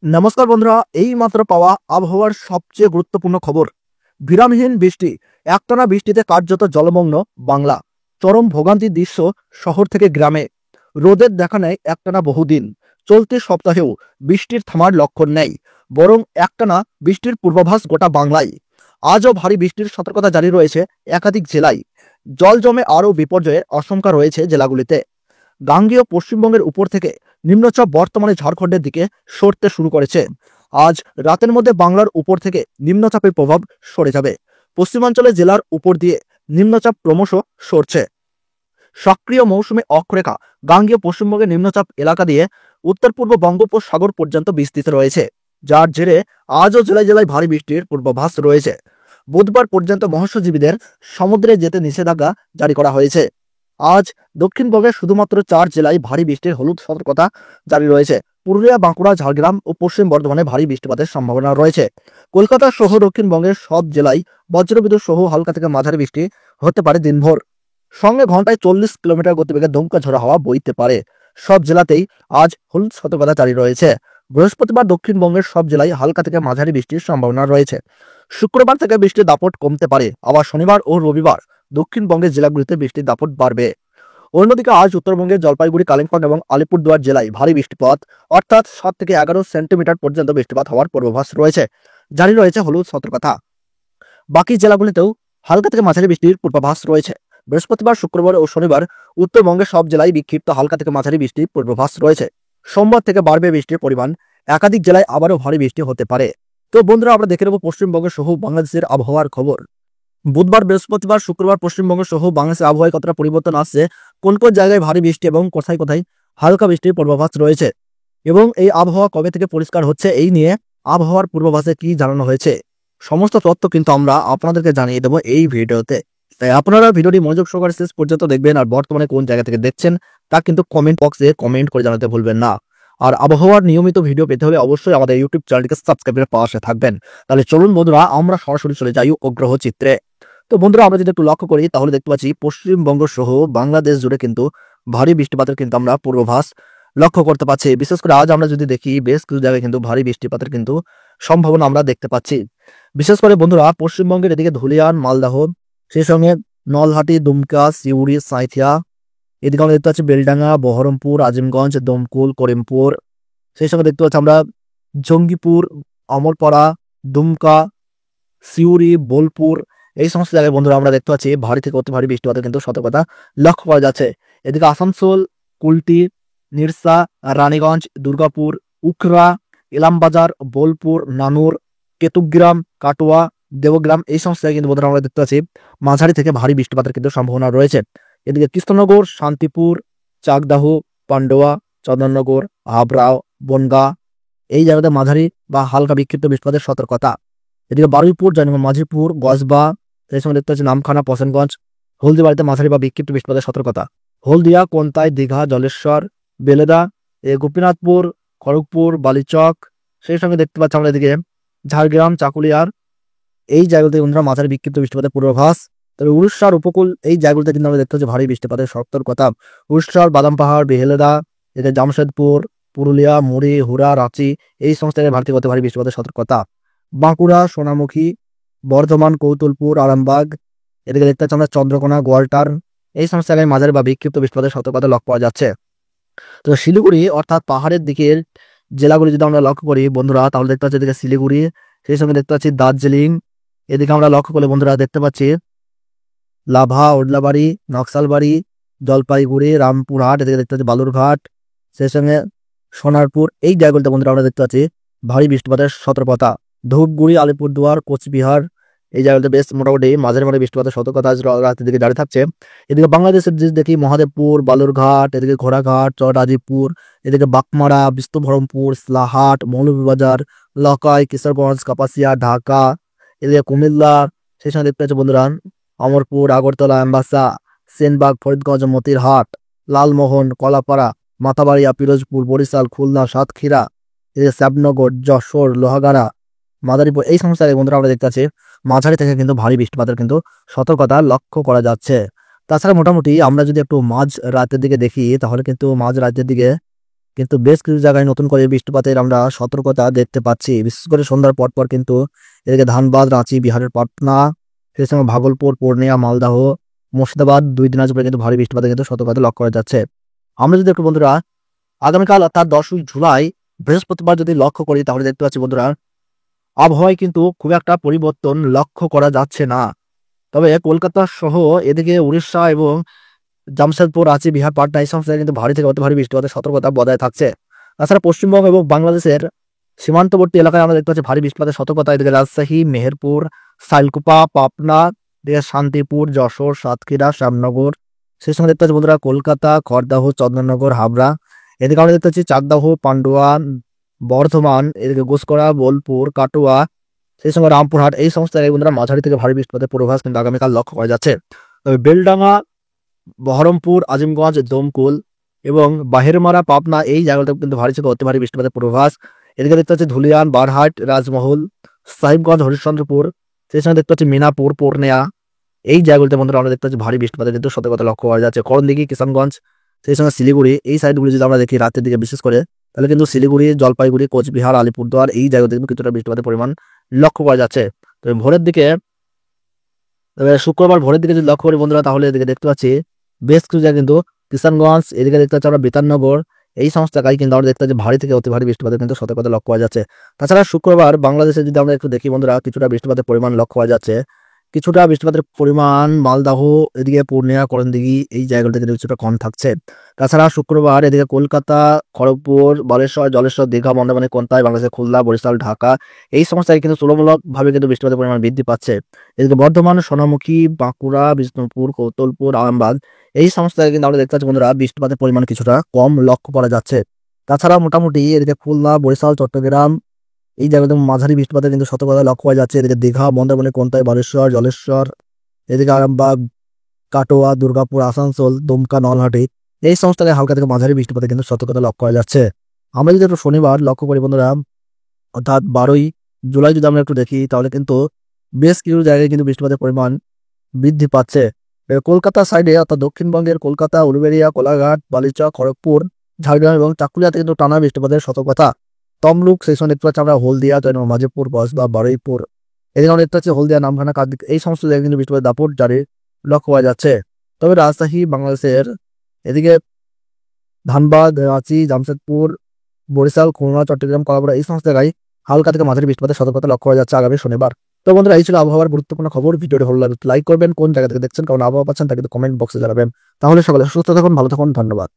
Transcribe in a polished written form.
নমস্কার বন্ধুরা, এই মাত্র পাওয়া আবহাওয়ার সবচেয়ে গুরুত্বপূর্ণ খবর। বিরামহীন বৃষ্টি, একটানা বৃষ্টিতে কার্যত জলমগ্ন বাংলা। চরম ভোগান্তির দৃশ্য শহর থেকে গ্রামে। রোদের দেখা নেই একটানা বহুদিন। চলতি সপ্তাহেও বৃষ্টির থামার লক্ষণ নেই, বরং একটানা বৃষ্টির পূর্বাভাস গোটা বাংলায়। আজও ভারী বৃষ্টির সতর্কতা জারি রয়েছে একাধিক জেলায়। জল জমে আরও বিপর্যয়ের আশঙ্কা রয়েছে জেলাগুলিতে। গাঙ্গেয় পশ্চিমবঙ্গের উপর থেকে নিম্নচাপ বর্তমানে ঝাড়খণ্ডের দিকে সরতে শুরু করেছে। আজ রাতের মধ্যে বাংলার উপর থেকে নিম্নচাপের প্রভাব সরে যাবে। পশ্চিমাঞ্চলের জেলার উপর দিয়ে নিম্নচাপ ক্রমশ সরছে। সক্রিয় মৌসুমী অক্ষরেখা গাঙ্গেয় পশ্চিমবঙ্গের নিম্নচাপ এলাকা দিয়ে উত্তর পূর্ব বঙ্গোপসাগর পর্যন্ত বিস্তৃত রয়েছে, যার জেরে আজও জেলায় জেলায় ভারী বৃষ্টির পূর্বাভাস রয়েছে। বুধবার পর্যন্ত মৎস্যজীবীদের সমুদ্রে যেতে নিষেধাজ্ঞা জারি করা হয়েছে। আজ দক্ষিণবঙ্গের শুধুমাত্র 4 জেলায় ভারী বৃষ্টির হলুদ সতর্কতা জারি রয়েছে। পুরুলিয়া, বাঁকুড়া, ঝাড়গ্রাম ও পশ্চিম বর্ধমানে ভারী বৃষ্টিপাতের সম্ভাবনা রয়েছে। কলকাতা সহ দক্ষিণবঙ্গের সব জেলায় বজ্রবিদ্যুৎ সহ হালকা থেকে মাঝারি বৃষ্টি হতে পারে দিনভর। সঙ্গে ঘন্টায় 40 কিলোমিটার গতিবেগে দমকা ঝোড়ো হাওয়া বইতে পারে। সব জেলাতেই আজ হলুদ সতর্কতা জারি রয়েছে। বৃহস্পতিবার দক্ষিণবঙ্গের সব জেলায় হালকা থেকে মাঝারি বৃষ্টির সম্ভাবনা রয়েছে। শুক্রবার থেকে বৃষ্টির দাপট কমতে পারে, আবার শনিবার ও রবিবার দক্ষিণবঙ্গের জেলাগুলিতে বৃষ্টির দাপট বাড়বে। অন্যদিকে আজ উত্তরবঙ্গের জলপাইগুড়ি, কালিম্পং এবং আলিপুরদুয়ার জেলায় ভারী বৃষ্টিপাত অর্থাৎ 7 থেকে 11 সেন্টিমিটার পর্যন্ত বৃষ্টিপাত হওয়ার পূর্বাভাস রয়েছে। জারি রয়েছে হলুদ সতর্কতা। বাকি জেলাগুলিতেও হালকা থেকে মাঝারি বৃষ্টির পূর্বাভাস রয়েছে। বৃহস্পতিবার, শুক্রবার ও শনিবার উত্তরবঙ্গের সব জেলায় বিক্ষিপ্ত হালকা থেকে মাঝারি বৃষ্টির পূর্বাভাস রয়েছে। সোমবার থেকে বাড়বে বৃষ্টির পরিমাণ, একাধিক জেলায় আবারও ভারী বৃষ্টি হতে পারে। তো বন্ধুরা, আমরা দেখে নেব পশ্চিমবঙ্গের সহ বাংলাদেশের আবহাওয়ার খবর। বুধবার, বৃহস্পতিবার, শুক্রবার পশ্চিমবঙ্গ সহ বাংলাদেশের আবহাওয়ায় কতটা পরিবর্তন আসছে, কোন কোন জায়গায় ভারী বৃষ্টি এবং কোথায় কোথায় হালকা বৃষ্টির পূর্বাভাস রয়েছে, এবং এই আবহাওয়া কবে থেকে পরিষ্কার হচ্ছে, এই নিয়ে আবহাওয়ার পূর্বাভাসে কি জানানো হয়েছে, সমস্ত তথ্য কিন্তু আমরা আপনাদেরকে জানিয়ে দেবো এই ভিডিওতে। তাই আপনারা ভিডিওটি মনোযোগ সহকারে শেষ পর্যন্ত দেখবেন। আর বর্তমানে কোন জায়গা থেকে দেখছেন তা কিন্তু কমেন্ট বক্সে কমেন্ট করে জানাতে ভুলবেন না। আর আবহাওয়ার নিয়মিত ভিডিও পেতে হলে অবশ্যই আমাদের ইউটিউব চ্যানেলটিকে সাবস্ক্রাইবের পাশে থাকবেন। তাহলে চলুন বন্ধুরা, আমরা সরাসরি চলে যাই উপগ্রহ চিত্রে। তো বন্ধুরা, আমরা যদি একটু লক্ষ্য করি তাহলে দেখতে পাচ্ছি পশ্চিমবঙ্গ সহ বাংলাদেশ জুড়ে কিন্তু ভারী বৃষ্টিপাতের কিন্তু আমরা পূর্বাভাস লক্ষ্য করতে পাচ্ছি। বিশেষ করে আজ আমরা যদি দেখি, বেশ কিছু জায়গায় কিন্তু ভারী বৃষ্টিপাতের কিন্তু সম্ভাবনা আমরা দেখতে পাচ্ছি। বিশেষ করে বন্ধুরা, পশ্চিমবঙ্গের এদিকে ধুলিয়ান, মালদহ, সেই সঙ্গে নলহাটি, দুমকা, সিউড়ি, সাঁইথিয়া, এদিকে আমরা দেখতে পাচ্ছি বেলডাঙ্গা, বহরমপুর, আজিমগঞ্জ, দমকুল, করিমপুর, সেই সঙ্গে দেখতে পাচ্ছি আমরা জঙ্গিপুর, অমরপাড়া, দুমকা, সিউড়ি, বোলপুর, এই সমস্ত জায়গায় বন্ধুরা আমরা দেখতে পাচ্ছি ভারী থেকে অতি ভারী বৃষ্টিপাতের কিন্তু সতর্কতা লক্ষ্য করা যাচ্ছে। এদিকে আসানসোল, কুলটি, নিরসা, রানীগঞ্জ, দুর্গাপুর, উখরা, ইলামবাজার, বোলপুর, নানুর, কেতুগ্রাম, কাটোয়া, দেবগ্রাম, এই সমস্ত জায়গায় কিন্তু বন্ধুরা আমরা দেখতে পাচ্ছি মাঝারি থেকে ভারী বৃষ্টিপাতের কিন্তু সম্ভাবনা রয়েছে। এদিকে কৃষ্ণনগর, শান্তিপুর, চাকদাহ, পান্ডুয়া, চন্দননগর, হাবড়াও, বনগাঁ, এই জায়গাতে মাঝারি বা হালকা বিক্ষিপ্ত বৃষ্টিপাতের সতর্কতা। এদিকে বারুইপুর, জয়নগর, মাঝিপুর, গজবা, সেই সময় দেখতে পাচ্ছি নামখানা, পশনগঞ্জ, হলদিবাড়িতে মাঝারি বা বিক্ষিপ্ত বৃষ্টিপাতের সতর্কতা। হলদিয়া, কোন্তাই, দীঘা, জলেশ্বর, বেলেদা, গোপীনাথপুর, খড়গপুর, বালিচক, সেই সঙ্গে দেখতে পাচ্ছি আমরা এদিকে ঝাড়গ্রাম, চাকুলিয়ার, এই জায়গাতে বন্ধুরা মাঝারি বিক্ষিপ্ত বৃষ্টিপাতের পূর্বাভাস। তবে উড়িষ্যার উপকূল, এই জায়গাগুলোতে কিন্তু আমরা দেখতে পাচ্ছি ভারী বৃষ্টিপাতের সতর্কতা। উড়িষ্যার বাদাম পাহাড়, বেহেলেদা, এদিকে জামশেদপুর, পুরুলিয়া, মুড়ি, হুরা, রাঁচি, এই সমস্ত জায়গায় ভারী বৃষ্টিপাতের সতর্কতা। বাঁকুড়া, সোনামুখী, বর্ধমান, কৌতুলপুর, আরামবাগ, এদিকে দেখতে পাচ্ছি আমরা চন্দ্রকোনা, গোয়ালটার, এই সমস্ত জায়গায় মাঝারি বা বিক্ষিপ্ত বৃষ্টিপাতের সতর্কতা লক্ষ্য পাওয়া যাচ্ছে। তো শিলিগুড়ি অর্থাৎ পাহাড়ের দিকের জেলাগুলি যদি আমরা লক্ষ্য করি বন্ধুরা, তাহলে দেখতে পাচ্ছি এদিকে শিলিগুড়ি, সেই সঙ্গে দেখতে পাচ্ছি দার্জিলিং, এদিকে আমরা লক্ষ্য করলে বন্ধুরা দেখতে পাচ্ছি লাভা, ওদলাবাড়ি, নকশালবাড়ি, জলপাইগুড়ি, রামপুরহাট, এদিকে দেখতে পাচ্ছি বালুরঘাট, সেই সঙ্গে সোনারপুর, এই জায়গাগুলিতে বন্ধুরা আমরা দেখতে পাচ্ছি ভারী বৃষ্টিপাতের সতর্কতা। ধূপগুড়ি, আলিপুরদুয়ার, কোচবিহার, এই জায়গাতে বেশ মোটামুটি মাঝারি মাঝারি বৃষ্টিপাতের সতর্কতা আজ রাতের দিকে জারি থাকছে। এদিকে বাংলাদেশের দিকে দেখি মহাদেবপুর, বালুরঘাট, এদিকে ঘোড়াঘাট, চররাজীবপুর, এদিকে বাকমারা, বিষ্ণুবহরমপুর, ইসলাহাট, মৌলভীবাজার, লকাই, কিশোরগঞ্জ, কাপাসিয়া, ঢাকা, এদিকে কুমিল্লা, সেই সঙ্গে দেখতে পাচ্ছি বন্ধুরা অমরপুর, আগরতলা, আমবাসা, সেনবাগ, ফরিদগঞ্জ, মতিরহাট, লালমোহন, কলাপাড়া, মাথাবাড়িয়া, পিরোজপুর, বরিশাল, খুলনা, সাতক্ষীরা, এদিকে শ্যামনগর, যশোর, লোহাগাড়া, মাদারীপুর, এই সমস্ত জায়গায় বন্ধুরা আমরা দেখতে পাচ্ছি মাঝারি থেকে কিন্তু ভারী বৃষ্টিপাতের কিন্তু সতর্কতা লক্ষ্য করা যাচ্ছে। তাছাড়া মোটামুটি আমরা যদি একটু মাঝ রাতের দিকে দেখি তাহলে কিন্তু মাঝ রাতের দিকে কিন্তু বেশ কিছু জায়গায় নতুন করে বৃষ্টিপাতের আমরা সতর্কতা দেখতে পাচ্ছি। বিশেষ করে সন্ধ্যার পর কিন্তু এদিকে ধানবাদ, রাঁচি, বিহারের পাটনা, সেই সঙ্গে ভাগলপুর, পূর্ণিয়া, মালদহ, মুর্শিদাবাদ, 2 দিনাজপুরে কিন্তু ভারী বৃষ্টিপাতের কিন্তু সতর্কতা লক্ষ্য করা যাচ্ছে। আমরা যদি একটু বন্ধুরা আগামীকাল অর্থাৎ 10ই জুলাই বৃহস্পতিবার যদি লক্ষ্য করি তাহলে দেখতে পাচ্ছি বন্ধুরা আবহাওয়ায় কিন্তু খুব একটা পরিবর্তন লক্ষ্য করা যাচ্ছে না। তবে কলকাতা সহ এদিকে উড়িষ্যা এবং জামশেদপুর, রাঁচি, বিহার, পাটনা এই সমস্ত জায়গায় কিন্তু ভারী থেকে অতি ভারী বৃষ্টিপাতের সতর্কতা বজায় থাকছে। তাছাড়া পশ্চিমবঙ্গ এবং বাংলাদেশের সীমান্তবর্তী এলাকায় আমরা দেখতে পাচ্ছি ভারী বৃষ্টিপাতের সতর্কতা। এদিকে রাজশাহী, মেহেরপুর, সাইলকুপা, পাবনা, এদিকে শান্তিপুর, যশোর, সাতক্ষীরা, শ্যামনগর, সেই সঙ্গে দেখতে পাচ্ছি বন্ধুরা কলকাতা, খড়দহ, চন্দননগর, হাবড়া, এদিকে আমরা দেখতে পাচ্ছি চাকদাহ, পান্ডুয়া, বর্ধমান, এদিকে গুসকরা, বোলপুর, কাটোয়া, সেই সঙ্গে রামপুরহাট এই সমস্ত জায়গায় বন্ধুরা মাঝারি থেকে ভারী বৃষ্টিপাতের পূর্বাভাস কিন্তু আগামীকাল লক্ষ্য করা যাচ্ছে। তবে বেলডাঙ্গা, বহরমপুর, আজিমগঞ্জ, দমকুল এবং বাহিরমারা, পাবনা এই জায়গাটাতে কিন্তু ভারী থেকে অতি ভারী বৃষ্টিপাতের পূর্বাভাস। এদিকে দেখতে পাচ্ছি ধুলিয়ান, বারহাট, রাজমহল, সাহিবগঞ্জ, হরিশ্চন্দ্রপুর, সেই সঙ্গে দেখতে পাচ্ছি মিনাপুর, পূর্ণিয়া এই জায়গাগুলিতে বন্ধুরা আমরা দেখতে পাচ্ছি ভারী বৃষ্টিপাতের কিন্তু সতর্কতা লক্ষ্য করা যাচ্ছে। করণদিঘি, কিষানগঞ্জ, সেই সঙ্গে শিলিগুড়ি এই সাইডগুলি যদি আমরা দেখি রাতের দিকে বিশেষ করে তাহলে কিন্তু শিলিগুড়ি, জলপাইগুড়ি, কোচবিহার, আলিপুরদুয়ার এই জায়গাতে কিন্তু কিছুটা বৃষ্টিপাতের পরিমাণ লক্ষ্য করা যাচ্ছে। তবে ভোরের দিকে শুক্রবার ভোরের দিকে যদি লক্ষ্য করি বন্ধুরা তাহলে এদিকে দেখতে পাচ্ছি বেশ কিছু জায়গায় কিন্তু কিষানগঞ্জ, এদিকে দেখতে পাচ্ছি আমরা বিতাননগর এই সমস্ত জায়গায় কিন্তু আমরা দেখতে পাচ্ছি ভারী থেকে অতি ভারী বৃষ্টিপাতের কিন্তু সতর্কতা লক্ষ্য করা যাচ্ছে। তাছাড়া শুক্রবার বাংলাদেশে যদি আমরা একটু দেখি বন্ধুরা কিছুটা বৃষ্টিপাতের পরিমাণ লক্ষ্য করা যাচ্ছে। কিছুটা বৃষ্টিপাতের পরিমাণ মালদহ, এদিকে পূর্ণিয়া, করণদিঘি এই জায়গাগুলোতে কিন্তু কিছুটা কম থাকছে। তাছাড়া শুক্রবার এদিকে কলকাতা, খড়গপুর, বালেশ্বর, জলেশ্বর, দীঘা, মন্দারমণি, কোন্তাই, বাংলাদেশের খুলনা, বরিশাল, ঢাকা এই সমস্ত জায়গায় কিন্তু তুলনামূলকভাবে কিন্তু বৃষ্টিপাতের পরিমাণ বৃদ্ধি পাচ্ছে। এদিকে বর্ধমান, সোনামুখী, বাঁকুড়া, বিষ্ণুপুর, কৌতলপুর, আরামবাগ এই সমস্ত জায়গায় কিন্তু আমরা দেখতে পাচ্ছি বন্ধুরা বৃষ্টিপাতের পরিমাণ কিছুটা কম লক্ষ্য করা যাচ্ছে। তাছাড়া মোটামুটি এদিকে খুলনা, বরিশাল, চট্টগ্রাম এই জায়গাতে মাঝারি বৃষ্টিপাতের কিন্তু সতর্কতা লক্ষ্য করা যাচ্ছে। এদিকে দীঘা, মন্দারমণি, কোন্তাই, বালেশ্বর, জলেশ্বর, এদিকে আরামবাগ, কাটোয়া, দুর্গাপুর, আসানসোল, দুমকা, নলহাটি এই সমস্ত জায়গায় হালকা থেকে মাঝারি বৃষ্টিপাতের কিন্তু সতর্কতা লক্ষ্য করা যাচ্ছে। আমরা যদি একটু শনিবার লক্ষ্য করি বন্ধুরা অর্থাৎ 12ই জুলাই যদি আমরা একটু দেখি তাহলে কিন্তু বেশ কিছু জায়গায় কিন্তু বৃষ্টিপাতের পরিমাণ বৃদ্ধি পাচ্ছে। কলকাতা সাইডে অর্থাৎ দক্ষিণবঙ্গের কলকাতা, উলুবেড়িয়া, কোলাঘাট, বালিচক, খড়গপুর, ঝাড়গ্রাম এবং চাকুলিয়াতে কিন্তু টানা বৃষ্টিপাতের সতর্কতা। তমলুক, সেই সঙ্গে দেখতে পাচ্ছি আমরা হলদিয়া, মাঝেপুর, বসবা, বারুইপুর, এদিকে আমরা দেখতে পাচ্ছি হলদিয়া, নামখানা, কাকদ্বীপ এই সমস্ত জায়গায় কিন্তু বৃষ্টিপাতের দাপট জারি লক্ষ্য করা যাচ্ছে। তবে রাজশাহী, বাংলাদেশের এদিকে ধানবাদ, রাঁচি, জামশেদপুর, বরিশাল, খুলনা, চট্টগ্রাম, কলাপাড়া এই সমস্ত জায়গায় হালকা থেকে মাঝারি বৃষ্টিপাতের সতর্কতা লক্ষ্য করা যাচ্ছে আগামী শনিবার। তো বন্ধুরা এই ছিল আবহাওয়ার গুরুত্বপূর্ণ খবর। ভিডিওটি ভালো লাগলে লাইক করবেন, কোন জায়গা থেকে দেখছেন, কারণ আবহাওয়া পাচ্ছেন তা কিন্তু কমেন্ট বক্সে জানাবেন। তাহলে সকলে সুস্থ থাকুন, ভালো থাকুন, ধন্যবাদ।